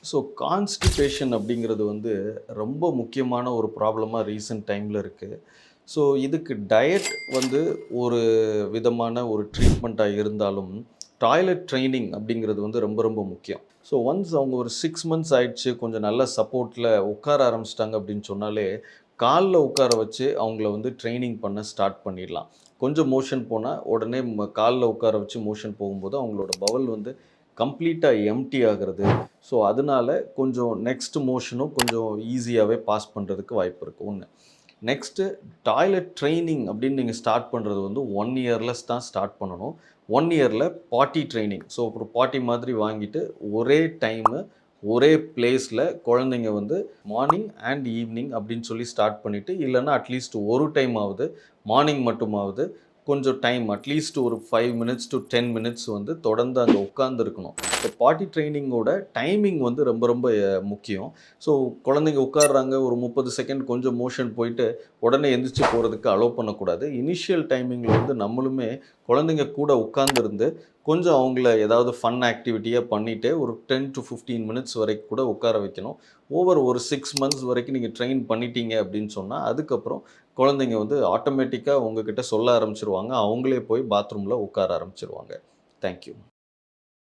So constipation அப்படிங்கிறது வந்து ரொம்ப முக்கியமான ஒரு ப்ராப்ளமாக ரீசெண்ட் டைமில் இருக்குது. ஸோ இதுக்கு டயட் வந்து ஒரு விதமான ஒரு ட்ரீட்மெண்ட்டாக இருந்தாலும், டாய்லெட் ட்ரெய்னிங் அப்படிங்கிறது வந்து ரொம்ப ரொம்ப முக்கியம். ஸோ ஒன்ஸ் அவங்க ஒரு 6 மந்த்ஸ் ஆயிடுச்சு, கொஞ்சம் நல்ல சப்போர்ட்டில் உட்கார ஆரம்பிச்சிட்டாங்க அப்படின்னு சொன்னாலே, கால்ல உட்கார வச்சு அவங்கள வந்து ட்ரெய்னிங் பண்ண ஸ்டார்ட் பண்ணிடலாம். கொஞ்சம் மோஷன் போனால் உடனே கால்ல உட்கார வச்சு மோஷன் போகும்போது அவங்களோட பவல் வந்து கம்ப்ளீட்டாக எம்ப்டி ஆகிறது. ஸோ அதனால கொஞ்சம் நெக்ஸ்ட் மோஷனும் கொஞ்சம் ஈஸியாகவே பாஸ் பண்ணுறதுக்கு வாய்ப்பு இருக்குது ஒன்று. நெக்ஸ்ட்டு டாய்லெட் ட்ரெய்னிங் அப்படின்னு நீங்கள் ஸ்டார்ட் பண்ணுறது வந்து 1 இயரில் தான் ஸ்டார்ட் பண்ணணும். 1 இயரில் பாட்டி ட்ரெய்னிங். ஸோ ஒரு பாட்டி மாதிரி வாங்கிட்டு ஒரே டைமு ஒரே பிளேஸில் குழந்தைங்க வந்து மார்னிங் அண்ட் ஈவினிங் அப்படின்னு சொல்லி ஸ்டார்ட் பண்ணிவிட்டு, இல்லைன்னா அட்லீஸ்ட் ஒரு டைம் ஆகுது மார்னிங் மட்டுமாவது கொஞ்சம் டைம் அட்லீஸ்ட் ஒரு 5 மினிட்ஸ் டு 10 மினிட்ஸ் வந்து தொடர்ந்து அங்கே உட்காந்துருக்கணும். இப்போ பாட்டி ட்ரெய்னிங்கோட டைமிங் வந்து ரொம்ப ரொம்ப முக்கியம். ஸோ குழந்தைங்க உட்கார்றாங்க, ஒரு 30 செகண்ட் கொஞ்சம் மோஷன் போயிட்டு உடனே எந்திரிச்சு போகிறதுக்கு அலோவ் பண்ணக்கூடாது. இனிஷியல் டைமிங்கில் வந்து நம்மளுமே குழந்தைங்க கூட உட்கார்ந்துருந்து கொஞ்சம் அவங்கள ஏதாவது ஃபன் ஆக்டிவிட்டியாக பண்ணிவிட்டு ஒரு 10 டு 15 மினிட்ஸ் வரைக்கும் கூட உட்கார வைக்கணும். ஓவர் ஒரு 6 மந்த்ஸ் வரைக்கும் நீங்கள் ட்ரெயின் பண்ணிட்டீங்க அப்படின்னு சொன்னால், அதுக்கப்புறம் குழந்தைங்க வந்து ஆட்டோமேட்டிக்காக உங்ககிட்ட சொல்ல ஆரம்பிச்சுருவாங்க. அவங்களே போய் பாத்ரூமில் உட்கார ஆரம்பிச்சுருவாங்க. Thank you.